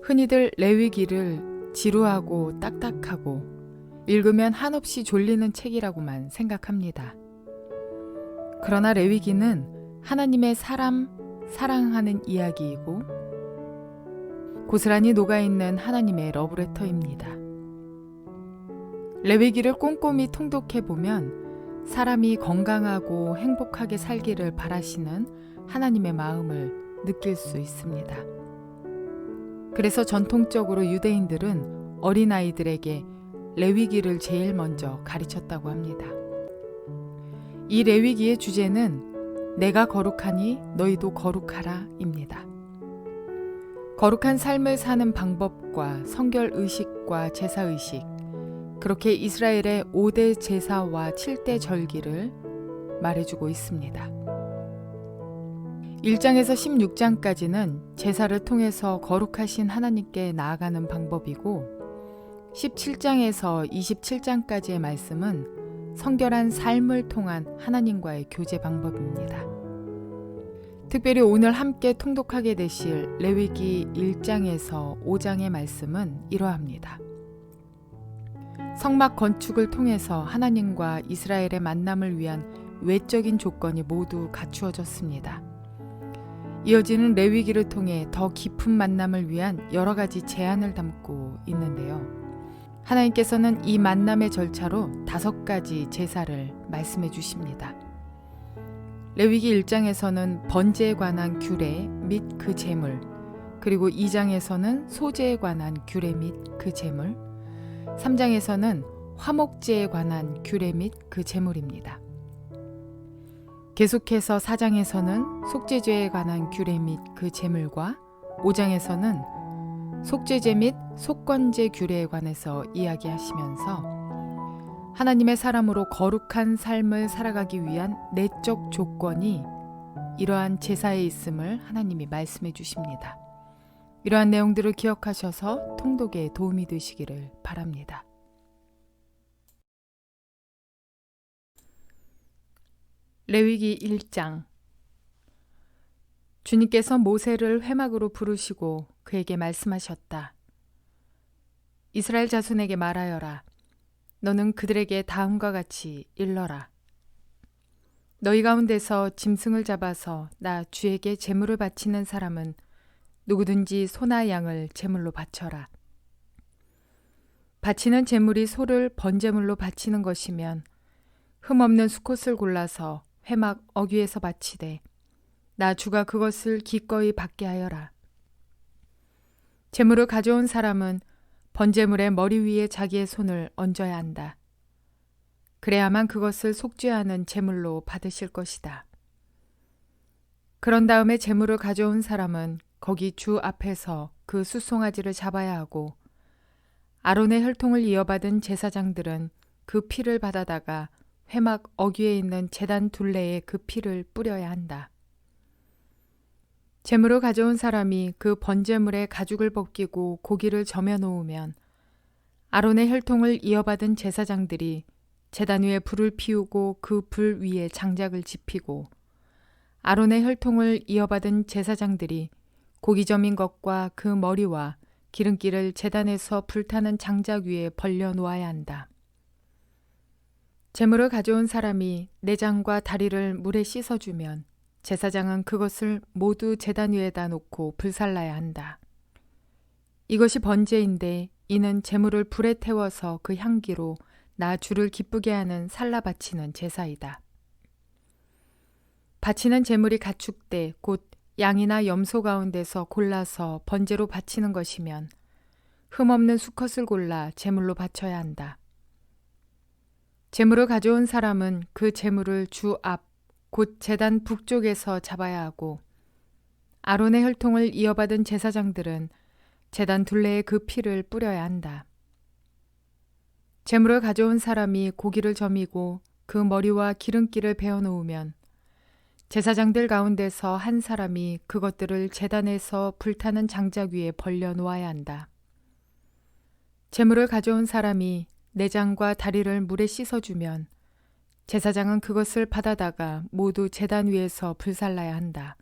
흔히들 레위기를 지루하고 딱딱하고 읽으면 한없이 졸리는 책이라고만 생각합니다. 그러나 레위기는 하나님의 사랑하는 이야기이고 고스란히 녹아있는 하나님의 러브레터입니다. 레위기를 꼼꼼히 통독해보면 사람이 건강하고 행복하게 살기를 바라시는 하나님의 마음을 느낄 수 있습니다. 그래서 전통적으로 유대인들은 어린아이들에게 레위기를 제일 먼저 가르쳤다고 합니다. 이 레위기의 주제는 내가 거룩하니 너희도 거룩하라 입니다. 거룩한 삶을 사는 방법과 성결 의식과 제사 의식, 그렇게 이스라엘의 5대 제사와 7대 절기를 말해주고 있습니다. 1장에서 16장까지는 제사를 통해서 거룩하신 하나님께 나아가는 방법이고 17장에서 27장까지의 말씀은 성결한 삶을 통한 하나님과의 교제 방법입니다. 특별히 오늘 함께 통독하게 되실 레위기 1장에서 5장의 말씀은 이러합니다. 성막 건축을 통해서 하나님과 이스라엘의 만남을 위한 외적인 조건이 모두 갖추어졌습니다. 이어지는 레위기를 통해 더 깊은 만남을 위한 여러 가지 제안을 담고 있는데요. 하나님께서는 이 만남의 절차로 5가지 제사를 말씀해 주십니다. 레위기 1장에서는 번제에 관한 규례 및 그 제물, 그리고 2장에서는 소제에 관한 규례 및 그 제물, 3장에서는 화목제에 관한 규례 및 그 제물입니다. 계속해서 4장에서는 속죄제에 관한 규례 및 그 제물과 5장에서는 속죄제 및 속건제 규례에 관해서 이야기하시면서 하나님의 사람으로 거룩한 삶을 살아가기 위한 내적 조건이 이러한 제사에 있음을 하나님이 말씀해 주십니다. 이러한 내용들을 기억하셔서 통독에 도움이 되시기를 바랍니다. 레위기 1장. 주님께서 모세를 회막으로 부르시고 그에게 말씀하셨다. 이스라엘 자손에게 말하여라. 너는 그들에게 다음과 같이 일러라. 너희 가운데서 짐승을 잡아서 나 주에게 제물을 바치는 사람은 누구든지 소나 양을 제물로 바쳐라. 바치는 제물이 소를 번제물로 바치는 것이면 흠없는 수컷을 골라서 회막 어귀에서 바치되 나 주가 그것을 기꺼이 받게 하여라. 제물을 가져온 사람은 번제물의 머리 위에 자기의 손을 얹어야 한다. 그래야만 그것을 속죄하는 제물로 받으실 것이다. 그런 다음에 제물을 가져온 사람은 거기 주 앞에서 그 숫송아지를 잡아야 하고 아론의 혈통을 이어받은 제사장들은 그 피를 받아다가 회막 어귀에 있는 제단 둘레에 그 피를 뿌려야 한다. 제물을 가져온 사람이 그 번제물의 가죽을 벗기고 고기를 저며 놓으면 아론의 혈통을 이어받은 제사장들이 제단 위에 불을 피우고 그 불 위에 장작을 지피고 아론의 혈통을 이어받은 제사장들이 고기 점인 것과 그 머리와 기름기를 제단에서 불타는 장작 위에 벌려 놓아야 한다. 제물을 가져온 사람이 내장과 다리를 물에 씻어주면 제사장은 그것을 모두 제단 위에다 놓고 불살라야 한다. 이것이 번제인데 이는 제물을 불에 태워서 그 향기로 나 주를 기쁘게 하는 살라 바치는 제사이다. 바치는 제물이 가축대 곧 양이나 염소 가운데서 골라서 번제로 바치는 것이면 흠없는 수컷을 골라 제물로 바쳐야 한다. 제물을 가져온 사람은 그 제물을 주 앞 곧 제단 북쪽에서 잡아야 하고 아론의 혈통을 이어받은 제사장들은 제단 둘레에 그 피를 뿌려야 한다. 제물을 가져온 사람이 고기를 점이고 그 머리와 기름기를 베어 놓으면 제사장들 가운데서 한 사람이 그것들을 제단에서 불타는 장작 위에 벌려 놓아야 한다. 제물을 가져온 사람이 내장과 다리를 물에 씻어주면 제사장은 그것을 받아다가 모두 제단 위에서 불살라야 한다.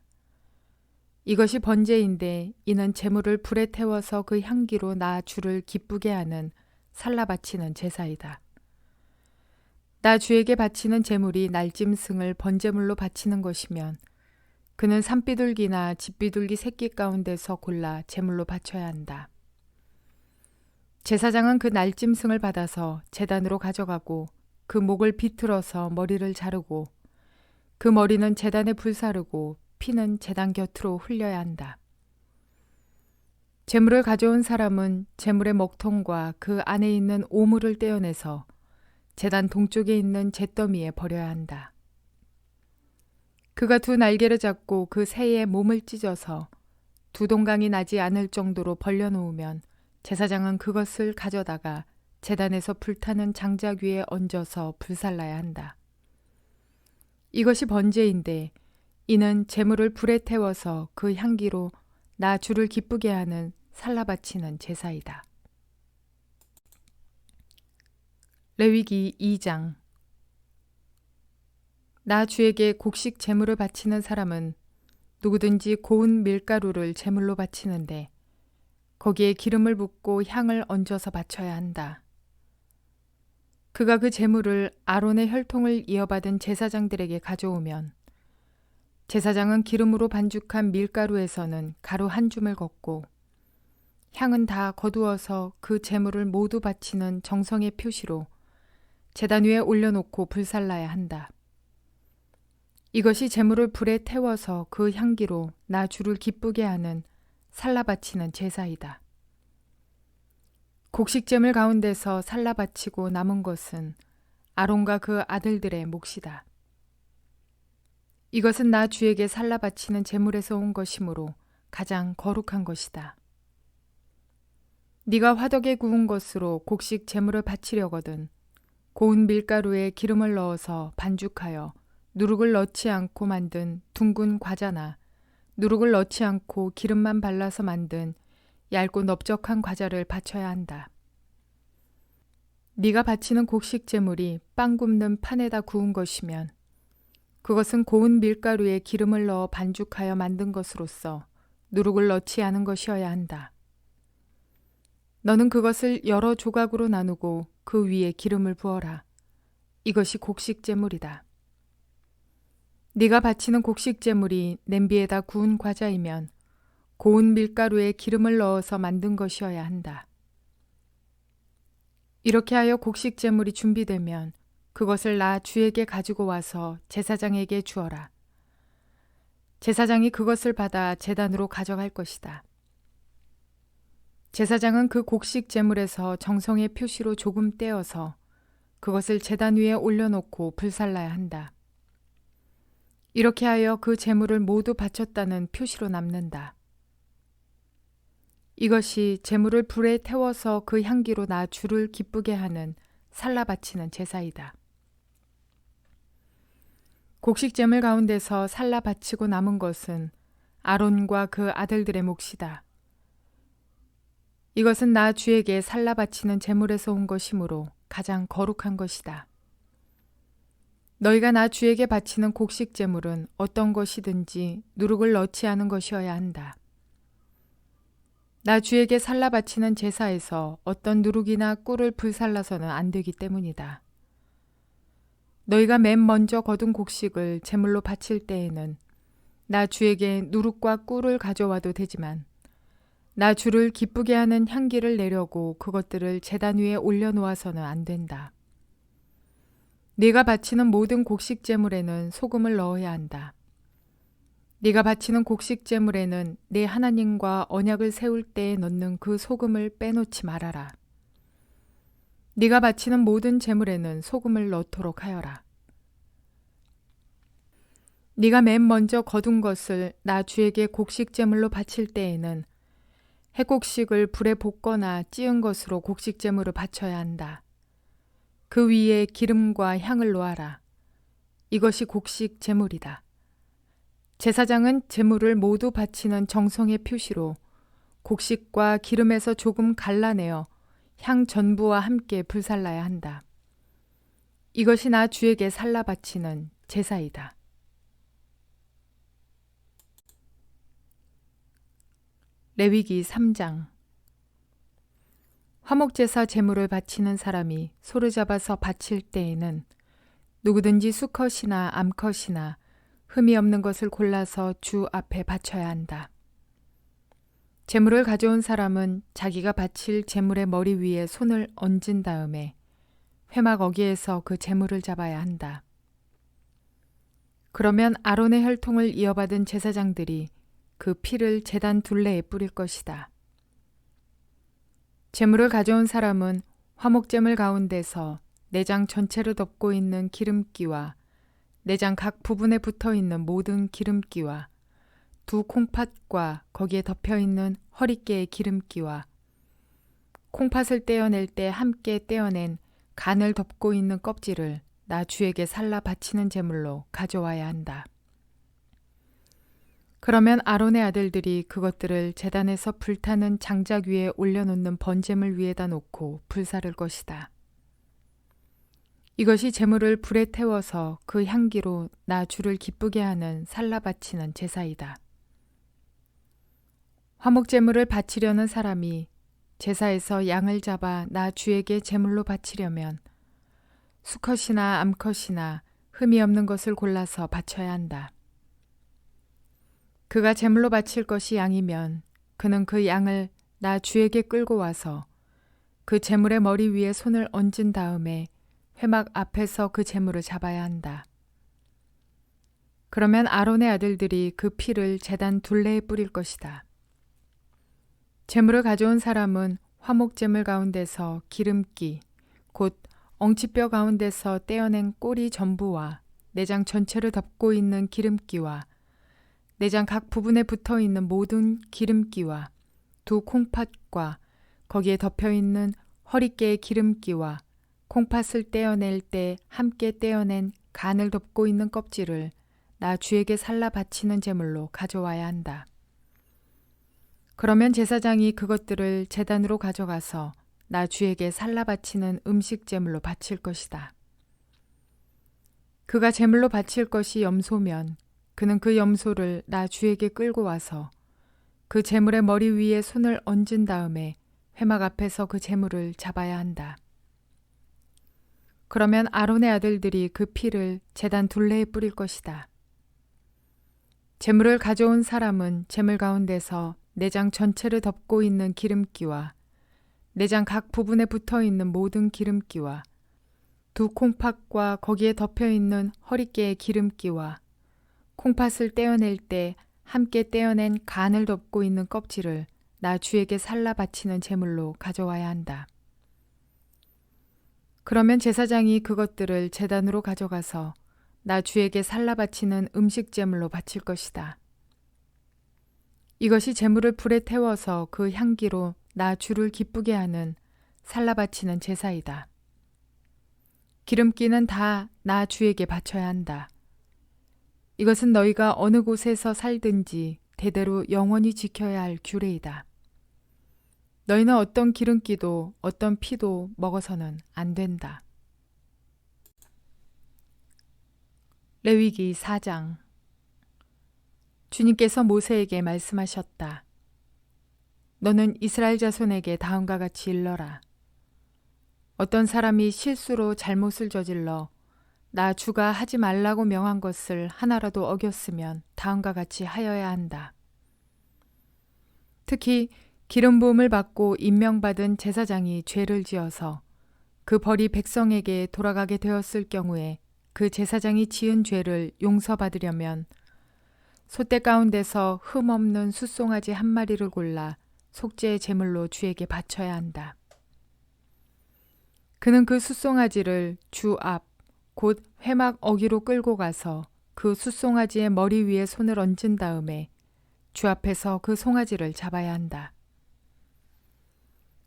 이것이 번제인데 이는 제물을 불에 태워서 그 향기로 나 주를 기쁘게 하는 살라 바치는 제사이다. 나 주에게 바치는 제물이 날짐승을 번제물로 바치는 것이면 그는 산비둘기나 집비둘기 새끼 가운데서 골라 제물로 바쳐야 한다. 제사장은 그 날짐승을 받아서 제단으로 가져가고 그 목을 비틀어서 머리를 자르고 그 머리는 제단에 불사르고 피는 제단 곁으로 흘려야 한다. 제물을 가져온 사람은 제물의 먹통과 그 안에 있는 오물을 떼어내서 제단 동쪽에 있는 잿더미에 버려야 한다. 그가 두 날개를 잡고 그 새의 몸을 찢어서 두 동강이 나지 않을 정도로 벌려놓으면 제사장은 그것을 가져다가 제단에서 불타는 장작 위에 얹어서 불살라야 한다. 이것이 번제인데 이는 제물을 불에 태워서 그 향기로 나 주를 기쁘게 하는 살라 바치는 제사이다. 레위기 2장. 나 주에게 곡식 제물을 바치는 사람은 누구든지 고운 밀가루를 제물로 바치는데 거기에 기름을 붓고 향을 얹어서 바쳐야 한다. 그가 그 제물을 아론의 혈통을 이어받은 제사장들에게 가져오면 제사장은 기름으로 반죽한 밀가루에서는 가루 한 줌을 걷고 향은 다 거두어서 그 제물을 모두 바치는 정성의 표시로 제단 위에 올려놓고 불살라야 한다. 이것이 제물을 불에 태워서 그 향기로 나 주를 기쁘게 하는 살라 바치는 제사이다. 곡식제물 가운데서 살라 바치고 남은 것은 아론과 그 아들들의 몫이다. 이것은 나 주에게 살라 바치는 제물에서 온 것이므로 가장 거룩한 것이다. 네가 화덕에 구운 것으로 곡식 제물을 바치려거든 고운 밀가루에 기름을 넣어서 반죽하여 누룩을 넣지 않고 만든 둥근 과자나 누룩을 넣지 않고 기름만 발라서 만든 얇고 넓적한 과자를 바쳐야 한다. 네가 바치는 곡식 제물이 빵 굽는 판에다 구운 것이면 그것은 고운 밀가루에 기름을 넣어 반죽하여 만든 것으로서 누룩을 넣지 않은 것이어야 한다. 너는 그것을 여러 조각으로 나누고 그 위에 기름을 부어라. 이것이 곡식 제물이다. 네가 바치는 곡식 제물이 냄비에다 구운 과자이면 고운 밀가루에 기름을 넣어서 만든 것이어야 한다. 이렇게 하여 곡식 제물이 준비되면 그것을 나 주에게 가지고 와서 제사장에게 주어라. 제사장이 그것을 받아 제단으로 가져갈 것이다. 제사장은 그 곡식 제물에서 정성의 표시로 조금 떼어서 그것을 제단 위에 올려놓고 불살라야 한다. 이렇게 하여 그 제물을 모두 바쳤다는 표시로 남는다. 이것이 제물을 불에 태워서 그 향기로 나 주를 기쁘게 하는 살라 바치는 제사이다. 곡식 제물 가운데서 살라 바치고 남은 것은 아론과 그 아들들의 몫이다. 이것은 나 주에게 살라 바치는 제물에서 온 것이므로 가장 거룩한 것이다. 너희가 나 주에게 바치는 곡식 제물은 어떤 것이든지 누룩을 넣지 않은 것이어야 한다. 나 주에게 살라 바치는 제사에서 어떤 누룩이나 꿀을 불살라서는 안 되기 때문이다. 너희가 맨 먼저 거둔 곡식을 제물로 바칠 때에는 나 주에게 누룩과 꿀을 가져와도 되지만 나 주를 기쁘게 하는 향기를 내려고 그것들을 제단 위에 올려놓아서는 안 된다. 네가 바치는 모든 곡식 제물에는 소금을 넣어야 한다. 네가 바치는 곡식 제물에는 네 하나님과 언약을 세울 때에 넣는 그 소금을 빼놓지 말아라. 네가 바치는 모든 제물에는 소금을 넣도록 하여라. 네가 맨 먼저 거둔 것을 나 주에게 곡식 제물로 바칠 때에는 해곡식을 불에 볶거나 찌은 것으로 곡식 제물을 바쳐야 한다. 그 위에 기름과 향을 놓아라. 이것이 곡식 제물이다. 제사장은 제물을 모두 바치는 정성의 표시로 곡식과 기름에서 조금 갈라내어 향 전부와 함께 불살라야 한다. 이것이 나 주에게 살라 바치는 제사이다. 레위기 3장. 화목제사 제물을 바치는 사람이 소를 잡아서 바칠 때에는 누구든지 수컷이나 암컷이나 흠이 없는 것을 골라서 주 앞에 바쳐야 한다. 제물을 가져온 사람은 자기가 바칠 제물의 머리 위에 손을 얹은 다음에 회막 어기에서 그 제물을 잡아야 한다. 그러면 아론의 혈통을 이어받은 제사장들이 그 피를 제단 둘레에 뿌릴 것이다. 제물을 가져온 사람은 화목제물 가운데서 내장 전체를 덮고 있는 기름기와 내장 각 부분에 붙어 있는 모든 기름기와 두 콩팥과 거기에 덮여 있는 허리깨의 기름기와 콩팥을 떼어낼 때 함께 떼어낸 간을 덮고 있는 껍질을 나 주에게 살라 바치는 제물로 가져와야 한다. 그러면 아론의 아들들이 그것들을 제단에서 불타는 장작 위에 올려놓는 번제물 위에다 놓고 불사를 것이다. 이것이 제물을 불에 태워서 그 향기로 나 주를 기쁘게 하는 살라 바치는 제사이다. 화목제물을 바치려는 사람이 제사에서 양을 잡아 나 주에게 제물로 바치려면 수컷이나 암컷이나 흠이 없는 것을 골라서 바쳐야 한다. 그가 제물로 바칠 것이 양이면 그는 그 양을 나 주에게 끌고 와서 그 제물의 머리 위에 손을 얹은 다음에 회막 앞에서 그 제물을 잡아야 한다. 그러면 아론의 아들들이 그 피를 제단 둘레에 뿌릴 것이다. 제물을 가져온 사람은 화목제물 가운데서 기름기, 곧 엉치뼈 가운데서 떼어낸 꼬리 전부와 내장 전체를 덮고 있는 기름기와 내장 각 부분에 붙어 있는 모든 기름기와 두 콩팥과 거기에 덮여 있는 허리깨의 기름기와 콩팥을 떼어낼 때 함께 떼어낸 간을 덮고 있는 껍질을 나 주에게 살라 바치는 제물로 가져와야 한다. 그러면 제사장이 그것들을 제단으로 가져가서 나 주에게 살라 바치는 음식 제물로 바칠 것이다. 그가 제물로 바칠 것이 염소면 그는 그 염소를 나 주에게 끌고 와서 그 제물의 머리 위에 손을 얹은 다음에 회막 앞에서 그 제물을 잡아야 한다. 그러면 아론의 아들들이 그 피를 제단 둘레에 뿌릴 것이다. 제물을 가져온 사람은 제물 가운데서 내장 전체를 덮고 있는 기름기와 내장 각 부분에 붙어 있는 모든 기름기와 두 콩팥과 거기에 덮여 있는 허리깨의 기름기와 콩팥을 떼어낼 때 함께 떼어낸 간을 덮고 있는 껍질을 나 주에게 살라 바치는 제물로 가져와야 한다. 그러면 제사장이 그것들을 제단으로 가져가서 나 주에게 살라 바치는 음식 제물로 바칠 것이다. 이것이 제물을 불에 태워서 그 향기로 나 주를 기쁘게 하는 살라 바치는 제사이다. 기름기는 다 나 주에게 바쳐야 한다. 이것은 너희가 어느 곳에서 살든지 대대로 영원히 지켜야 할 규례이다. 너희는 어떤 기름기도 어떤 피도 먹어서는 안 된다. 레위기 4장. 주님께서 모세에게 말씀하셨다. 너는 이스라엘 자손에게 다음과 같이 일러라. 어떤 사람이 실수로 잘못을 저질러 나 주가 하지 말라고 명한 것을 하나라도 어겼으면 다음과 같이 하여야 한다. 특히 기름 부음을 받고 임명받은 제사장이 죄를 지어서 그 벌이 백성에게 돌아가게 되었을 경우에 그 제사장이 지은 죄를 용서받으려면 소떼 가운데서 흠 없는 숫송아지 한 마리를 골라 속죄의 제물로 주에게 바쳐야 한다. 그는 그 숫송아지를 주 앞, 곧 회막 어기로 끌고 가서 그 숫송아지의 머리 위에 손을 얹은 다음에 주 앞에서 그 송아지를 잡아야 한다.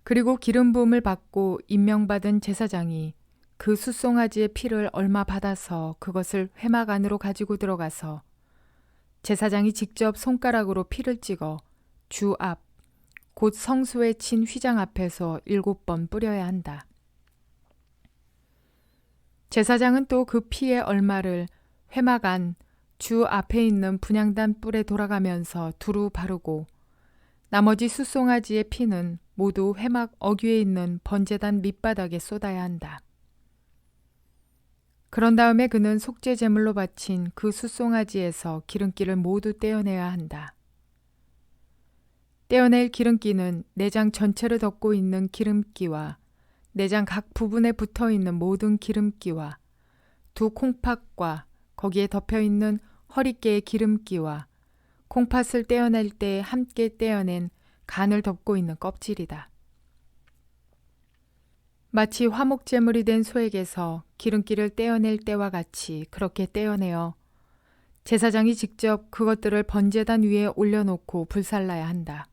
그리고 기름 부음을 받고 임명받은 제사장이 그 숫송아지의 피를 얼마 받아서 그것을 회막 안으로 가지고 들어가서 제사장이 직접 손가락으로 피를 찍어 주 앞, 곧 성소에 친 휘장 앞에서 7번 뿌려야 한다. 제사장은 또 그 피의 얼마를 회막 안 주 앞에 있는 분향단 뿔에 돌아가면서 두루 바르고 나머지 숫송아지의 피는 모두 회막 어귀에 있는 번제단 밑바닥에 쏟아야 한다. 그런 다음에 그는 속죄 제물로 바친 그 숫송아지에서 기름기를 모두 떼어내야 한다. 떼어낼 기름기는 내장 전체를 덮고 있는 기름기와 내장 각 부분에 붙어 있는 모든 기름기와 두 콩팥과 거기에 덮여 있는 허리깨의 기름기와 콩팥을 떼어낼 때 함께 떼어낸 간을 덮고 있는 껍질이다. 마치 화목제물이 된 소에게서 기름기를 떼어낼 때와 같이 그렇게 떼어내어 제사장이 직접 그것들을 번제단 위에 올려놓고 불살라야 한다.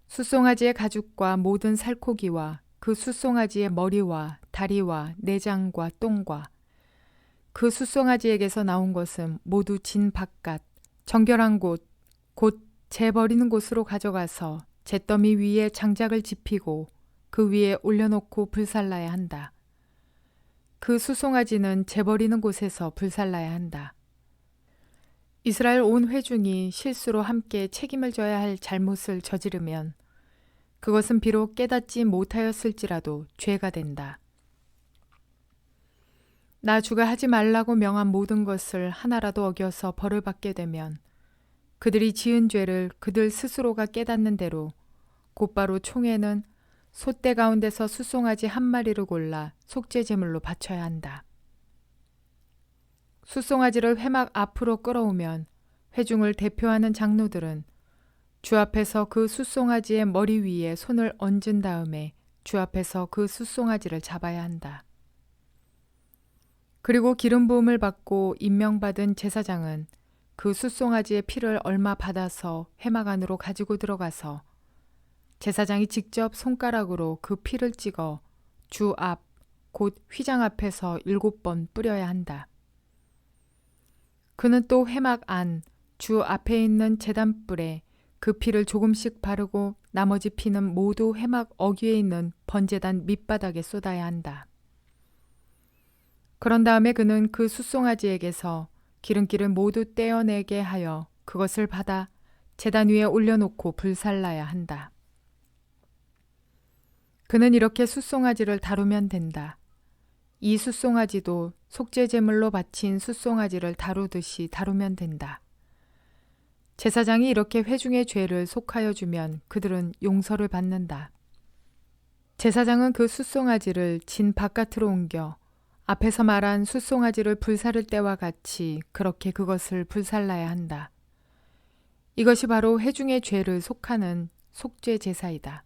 숫송아지의 가죽과 모든 살코기와 그 숫송아지의 머리와 다리와 내장과 똥과 그 숫송아지에게서 나온 것은 모두 진 바깥 정결한 곳, 곧 재버리는 곳으로 가져가서 잿더미 위에 장작을 지피고 그 위에 올려놓고 불살라야 한다. 그 숫송아지는 재버리는 곳에서 불살라야 한다. 이스라엘 온 회중이 실수로 함께 책임을 져야 할 잘못을 저지르면 그것은 비록 깨닫지 못하였을지라도 죄가 된다. 나 주가 하지 말라고 명한 모든 것을 하나라도 어겨서 벌을 받게 되면 그들이 지은 죄를 그들 스스로가 깨닫는 대로 곧바로 총회는 솥대 가운데서 숫송아지 한 마리를 골라 속죄 제물로 바쳐야 한다. 숫송아지를 회막 앞으로 끌어오면 회중을 대표하는 장로들은 주 앞에서 그 숫송아지의 머리 위에 손을 얹은 다음에 주 앞에서 그 숫송아지를 잡아야 한다. 그리고 기름 부음을 받고 임명받은 제사장은 그 숫송아지의 피를 얼마 받아서 회막 안으로 가지고 들어가서 제사장이 직접 손가락으로 그 피를 찍어 주 앞, 곧 휘장 앞에서 7번 뿌려야 한다. 그는 또 회막 안, 주 앞에 있는 제단불에 그 피를 조금씩 바르고 나머지 피는 모두 회막 어귀에 있는 번제단 밑바닥에 쏟아야 한다. 그런 다음에 그는 그 숫송아지에게서 기름기를 모두 떼어내게 하여 그것을 받아 제단 위에 올려놓고 불살라야 한다. 그는 이렇게 숫송아지를 다루면 된다. 이 숫송아지도 속죄 제물로 바친 숫송아지를 다루듯이 다루면 된다. 제사장이 이렇게 회중의 죄를 속하여 주면 그들은 용서를 받는다. 제사장은 그 숫송아지를 진 바깥으로 옮겨 앞에서 말한 숫송아지를 불사를 때와 같이 그렇게 그것을 불살라야 한다. 이것이 바로 회중의 죄를 속하는 속죄 제사이다.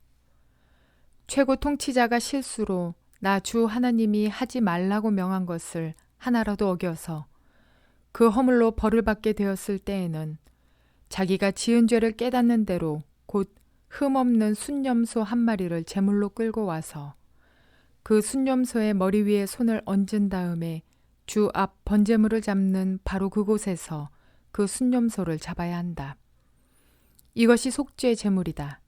최고 통치자가 실수로 나 주 하나님이 하지 말라고 명한 것을 하나라도 어겨서 그 허물로 벌을 받게 되었을 때에는 자기가 지은 죄를 깨닫는 대로 곧 흠없는 순념소 한 마리를 제물로 끌고 와서 그 순념소의 머리 위에 손을 얹은 다음에 주 앞 번제물을 잡는 바로 그곳에서 그 순념소를 잡아야 한다. 이것이 속죄 제물이다.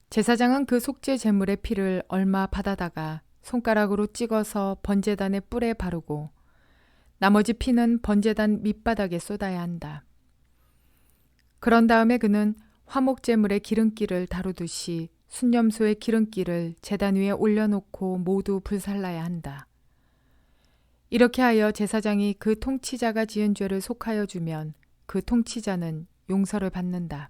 제사장은 그 속죄 제물의 피를 얼마 받아다가 손가락으로 찍어서 번제단의 뿔에 바르고 나머지 피는 번제단 밑바닥에 쏟아야 한다. 그런 다음에 그는 화목 제물의 기름기를 다루듯이 순념소의 기름기를 제단 위에 올려놓고 모두 불살라야 한다. 이렇게 하여 제사장이 그 통치자가 지은 죄를 속하여 주면 그 통치자는 용서를 받는다.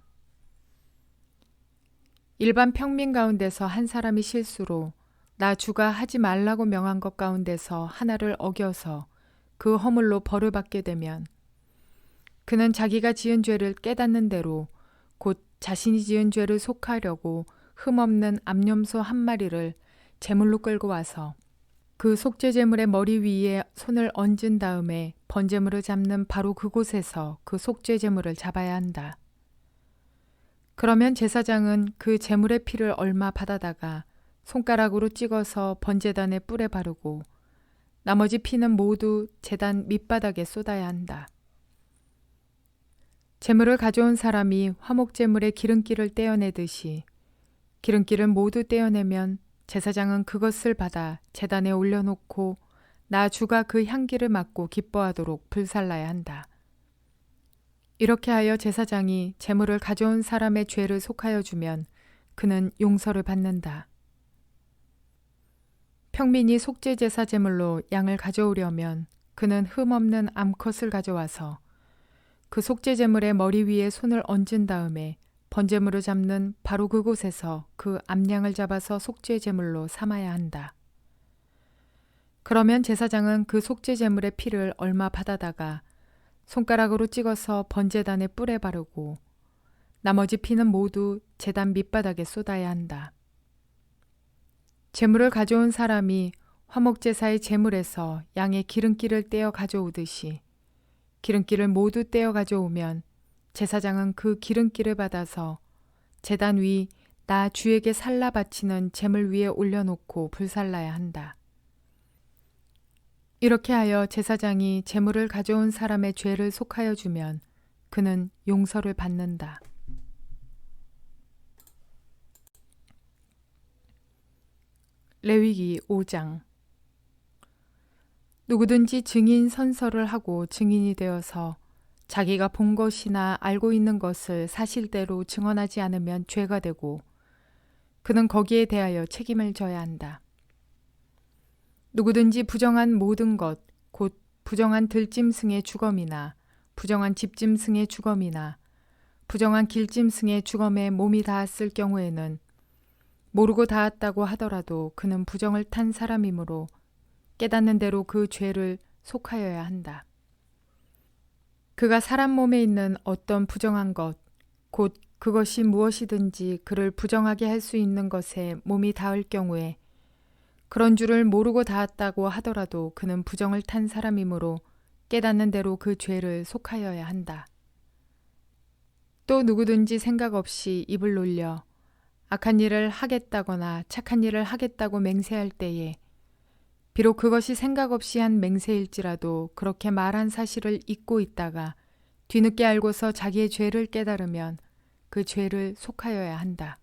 일반 평민 가운데서 한 사람이 실수로 나 주가 하지 말라고 명한 것 가운데서 하나를 어겨서 그 허물로 벌을 받게 되면 그는 자기가 지은 죄를 깨닫는 대로 곧 자신이 지은 죄를 속하려고 흠없는 암염소 한 마리를 제물로 끌고 와서 그 속죄 제물의 머리 위에 손을 얹은 다음에 번제물을 잡는 바로 그곳에서 그 속죄 제물을 잡아야 한다. 그러면 제사장은 그 제물의 피를 얼마 받아다가 손가락으로 찍어서 번제단의 뿔에 바르고 나머지 피는 모두 제단 밑바닥에 쏟아야 한다. 제물을 가져온 사람이 화목 제물의 기름기를 떼어내듯이 기름기를 모두 떼어내면 제사장은 그것을 받아 제단에 올려놓고 나 주가 그 향기를 맡고 기뻐하도록 불살라야 한다. 이렇게 하여 제사장이 제물을 가져온 사람의 죄를 속하여 주면 그는 용서를 받는다. 평민이 속죄 제사 제물로 양을 가져오려면 그는 흠 없는 암컷을 가져와서 그 속죄 제물의 머리 위에 손을 얹은 다음에 번제물을 잡는 바로 그곳에서 그 암양을 잡아서 속죄 제물로 삼아야 한다. 그러면 제사장은 그 속죄 제물의 피를 얼마 받아다가 손가락으로 찍어서 번제단의 뿔에 바르고 나머지 피는 모두 제단 밑바닥에 쏟아야 한다. 제물을 가져온 사람이 화목제사의 제물에서 양의 기름기를 떼어 가져오듯이 기름기를 모두 떼어 가져오면 제사장은 그 기름기를 받아서 제단 위 나 주에게 살라 바치는 제물 위에 올려놓고 불살라야 한다. 이렇게 하여 제사장이 제물을 가져온 사람의 죄를 속하여 주면 그는 용서를 받는다. 레위기 5장. 누구든지 증인 선서를 하고 증인이 되어서 자기가 본 것이나 알고 있는 것을 사실대로 증언하지 않으면 죄가 되고 그는 거기에 대하여 책임을 져야 한다. 누구든지 부정한 모든 것, 곧 부정한 들짐승의 주검이나 부정한 집짐승의 주검이나 부정한 길짐승의 주검에 몸이 닿았을 경우에는 모르고 닿았다고 하더라도 그는 부정을 탄 사람이므로 깨닫는 대로 그 죄를 속하여야 한다. 그가 사람 몸에 있는 어떤 부정한 것, 곧 그것이 무엇이든지 그를 부정하게 할 수 있는 것에 몸이 닿을 경우에 그런 줄을 모르고 닿았다고 하더라도 그는 부정을 탄 사람이므로 깨닫는 대로 그 죄를 속하여야 한다. 또 누구든지 생각 없이 입을 놀려 악한 일을 하겠다거나 착한 일을 하겠다고 맹세할 때에 비록 그것이 생각 없이 한 맹세일지라도 그렇게 말한 사실을 잊고 있다가 뒤늦게 알고서 자기의 죄를 깨달으면 그 죄를 속하여야 한다.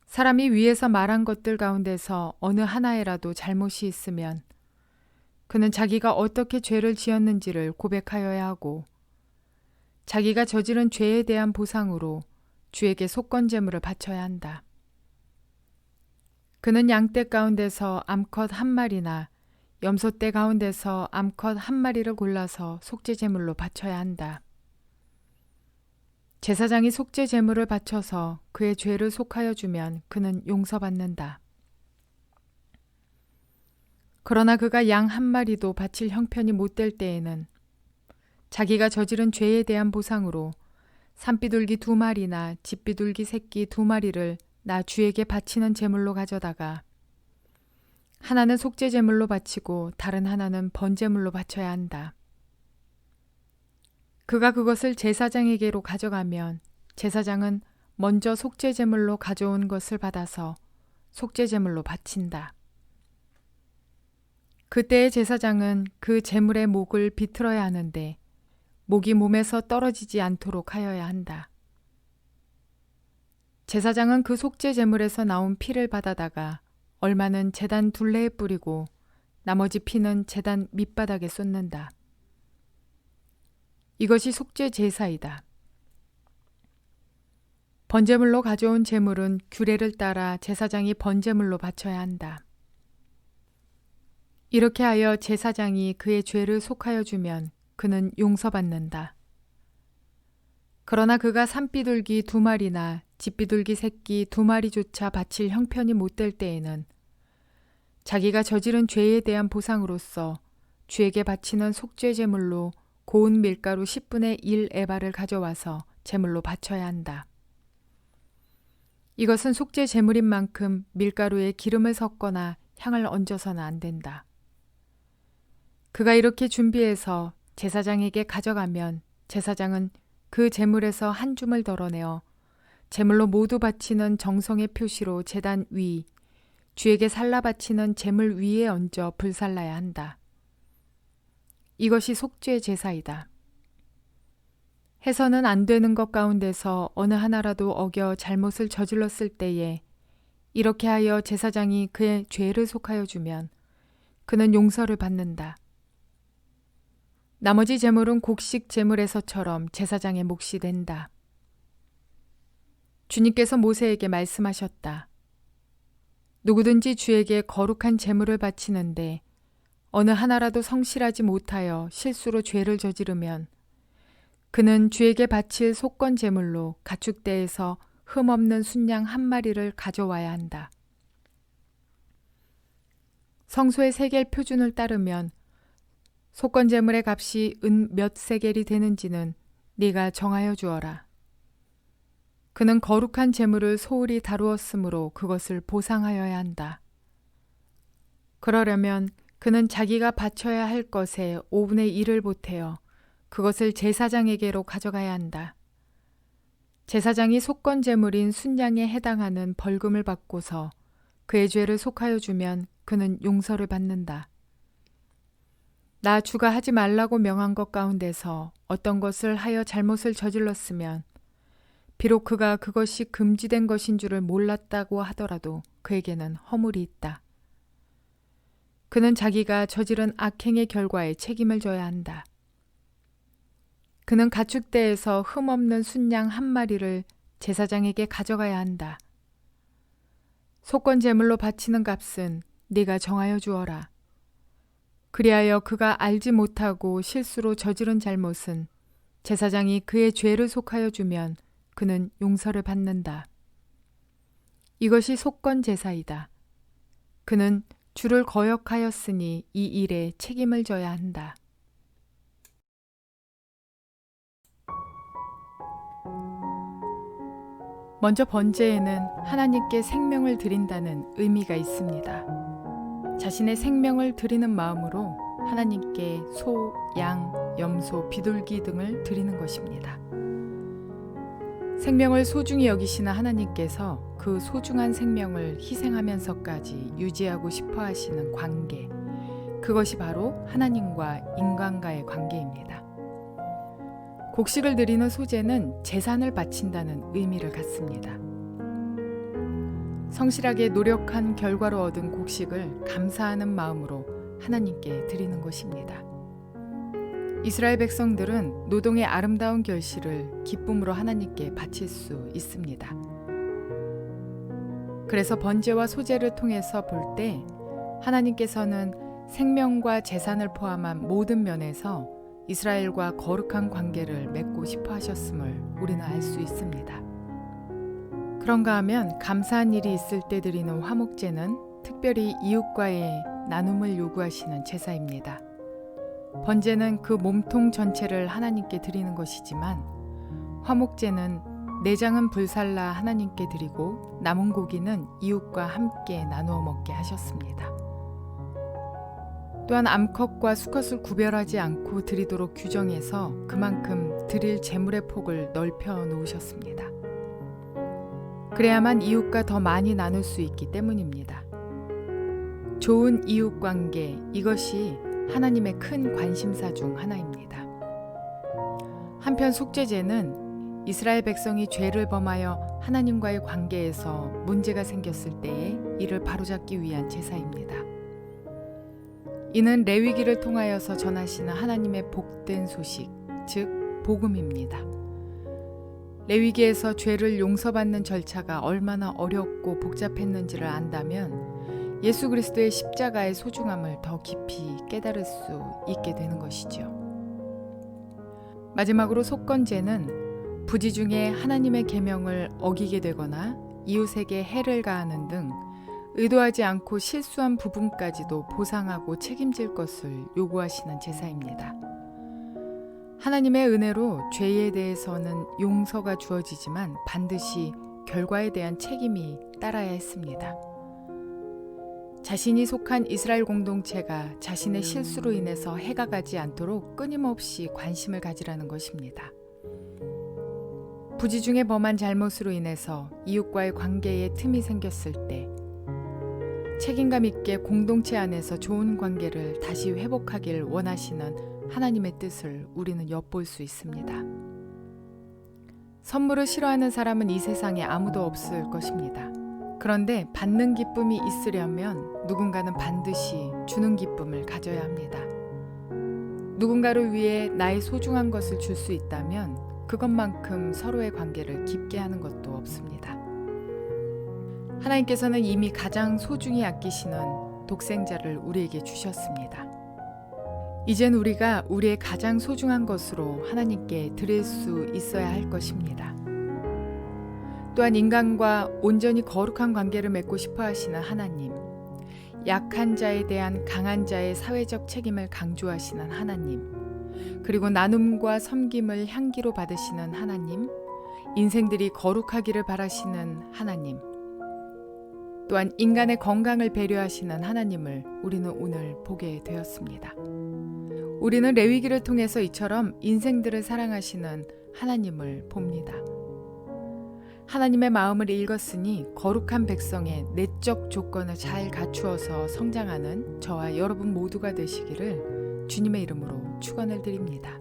사람이 위에서 말한 것들 가운데서 어느 하나에라도 잘못이 있으면 그는 자기가 어떻게 죄를 지었는지를 고백하여야 하고 자기가 저지른 죄에 대한 보상으로 주에게 속건제물을 바쳐야 한다. 그는 양떼 가운데서 암컷 한 마리나 염소떼 가운데서 암컷 한 마리를 골라서 속죄제물로 바쳐야 한다. 제사장이 속죄제물을 바쳐서 그의 죄를 속하여 주면 그는 용서받는다. 그러나 그가 양 한 마리도 바칠 형편이 못될 때에는 자기가 저지른 죄에 대한 보상으로 산비둘기 2마리나 집비둘기 새끼 2마리를 나 주에게 바치는 제물로 가져다가 하나는 속죄제물로 바치고 다른 하나는 번제물로 바쳐야 한다. 그가 그것을 제사장에게로 가져가면 제사장은 먼저 속죄제물로 가져온 것을 받아서 속죄제물로 바친다. 그때의 제사장은 그 제물의 목을 비틀어야 하는데 목이 몸에서 떨어지지 않도록 하여야 한다. 제사장은 그 속죄제물에서 나온 피를 받아다가 얼마는 제단 둘레에 뿌리고 나머지 피는 제단 밑바닥에 쏟는다. 이것이 속죄 제사이다. 번제물로 가져온 제물은 규례를 따라 제사장이 번제물로 바쳐야 한다. 이렇게 하여 제사장이 그의 죄를 속하여 주면 그는 용서받는다. 그러나 그가 산비둘기 2마리나 집비둘기 새끼 2마리조차 바칠 형편이 못될 때에는 자기가 저지른 죄에 대한 보상으로서 주에게 바치는 속죄제물로 고운 밀가루 10분의 1 에바를 가져와서 제물로 바쳐야 한다. 이것은 속죄 제물인 만큼 밀가루에 기름을 섞거나 향을 얹어서는 안 된다. 그가 이렇게 준비해서 제사장에게 가져가면 제사장은 그 제물에서 한 줌을 덜어내어 제물로 모두 바치는 정성의 표시로 제단 위, 주에게 살라 바치는 제물 위에 얹어 불살라야 한다. 이것이 속죄 제사이다. 해서는 안 되는 것 가운데서 어느 하나라도 어겨 잘못을 저질렀을 때에 이렇게 하여 제사장이 그의 죄를 속하여 주면 그는 용서를 받는다. 나머지 제물은 곡식 제물에서처럼 제사장의 몫이 된다. 주님께서 모세에게 말씀하셨다. 누구든지 주에게 거룩한 제물을 바치는데 어느 하나라도 성실하지 못하여 실수로 죄를 저지르면 그는 주에게 바칠 속건 제물로 가축대에서 흠없는 순양 한 마리를 가져와야 한다. 성소의 세겔 표준을 따르면 속건 제물의 값이 은 몇 세겔이 되는지는 네가 정하여 주어라. 그는 거룩한 제물을 소홀히 다루었으므로 그것을 보상하여야 한다. 그러려면 그는 자기가 바쳐야 할 것의 5분의 1을 보태어 그것을 제사장에게로 가져가야 한다. 제사장이 속건 제물인 순양에 해당하는 벌금을 받고서 그의 죄를 속하여 주면 그는 용서를 받는다. 나 주가 하지 말라고 명한 것 가운데서 어떤 것을 하여 잘못을 저질렀으면 비록 그가 그것이 금지된 것인 줄을 몰랐다고 하더라도 그에게는 허물이 있다. 그는 자기가 저지른 악행의 결과에 책임을 져야 한다. 그는 가축대에서 흠없는 순양 한 마리를 제사장에게 가져가야 한다. 속건 제물로 바치는 값은 네가 정하여 주어라. 그리하여 그가 알지 못하고 실수로 저지른 잘못은 제사장이 그의 죄를 속하여 주면 그는 용서를 받는다. 이것이 속건 제사이다. 그는 주를 거역하였으니 이 일에 책임을 져야 한다. 먼저 번제에는 하나님께 생명을 드린다는 의미가 있습니다. 자신의 생명을 드리는 마음으로 하나님께 소, 양, 염소, 비둘기 등을 드리는 것입니다. 생명을 소중히 여기시는 하나님께서 그 소중한 생명을 희생하면서까지 유지하고 싶어 하시는 관계, 그것이 바로 하나님과 인간과의 관계입니다. 곡식을 드리는 소제는 재산을 바친다는 의미를 갖습니다. 성실하게 노력한 결과로 얻은 곡식을 감사하는 마음으로 하나님께 드리는 것입니다. 이스라엘 백성들은 노동의 아름다운 결실을 기쁨으로 하나님께 바칠 수 있습니다. 그래서 번제와 소제를 통해서 볼 때 하나님께서는 생명과 재산을 포함한 모든 면에서 이스라엘과 거룩한 관계를 맺고 싶어 하셨음을 우리는 알 수 있습니다. 그런가 하면 감사한 일이 있을 때 드리는 화목제는 특별히 이웃과의 나눔을 요구하시는 제사입니다. 번제는 그 몸통 전체를 하나님께 드리는 것이지만 화목제는 내장은 불살라 하나님께 드리고 남은 고기는 이웃과 함께 나누어 먹게 하셨습니다. 또한 암컷과 수컷을 구별하지 않고 드리도록 규정해서 그만큼 드릴 제물의 폭을 넓혀 놓으셨습니다. 그래야만 이웃과 더 많이 나눌 수 있기 때문입니다. 좋은 이웃 관계, 이것이 하나님의 큰 관심사 중 하나입니다. 한편 속죄제는 이스라엘 백성이 죄를 범하여 하나님과의 관계에서 문제가 생겼을 때에 이를 바로잡기 위한 제사입니다. 이는 레위기를 통하여서 전하시는 하나님의 복된 소식, 즉 복음입니다. 레위기에서 죄를 용서받는 절차가 얼마나 어렵고 복잡했는지를 안다면 예수 그리스도의 십자가의 소중함을 더 깊이 깨달을 수 있게 되는 것이죠. 마지막으로 속건제는 부지 중에 하나님의 계명을 어기게 되거나 이웃에게 해를 가하는 등 의도하지 않고 실수한 부분까지도 보상하고 책임질 것을 요구하시는 제사입니다. 하나님의 은혜로 죄에 대해서는 용서가 주어지지만 반드시 결과에 대한 책임이 따라야 했습니다. 자신이 속한 이스라엘 공동체가 자신의 실수로 인해서 해가 가지 않도록 끊임없이 관심을 가지라는 것입니다. 부지 중에 범한 잘못으로 인해서 이웃과의 관계에 틈이 생겼을 때 책임감 있게 공동체 안에서 좋은 관계를 다시 회복하길 원하시는 하나님의 뜻을 우리는 엿볼 수 있습니다. 선물을 싫어하는 사람은 이 세상에 아무도 없을 것입니다. 그런데 받는 기쁨이 있으려면 누군가는 반드시 주는 기쁨을 가져야 합니다. 누군가를 위해 나의 소중한 것을 줄 수 있다면 그것만큼 서로의 관계를 깊게 하는 것도 없습니다. 하나님께서는 이미 가장 소중히 아끼시는 독생자를 우리에게 주셨습니다. 이젠 우리가 우리의 가장 소중한 것으로 하나님께 드릴 수 있어야 할 것입니다. 또한 인간과 온전히 거룩한 관계를 맺고 싶어 하시는 하나님, 약한 자에 대한 강한 자의 사회적 책임을 강조하시는 하나님, 그리고 나눔과 섬김을 향기로 받으시는 하나님, 인생들이 거룩하기를 바라시는 하나님, 또한 인간의 건강을 배려하시는 하나님을 우리는 오늘 보게 되었습니다. 우리는 레위기를 통해서 이처럼 인생들을 사랑하시는 하나님을 봅니다. 하나님의 마음을 읽었으니 거룩한 백성의 내적 조건을 잘 갖추어서 성장하는 저와 여러분 모두가 되시기를 주님의 이름으로 축원을 드립니다.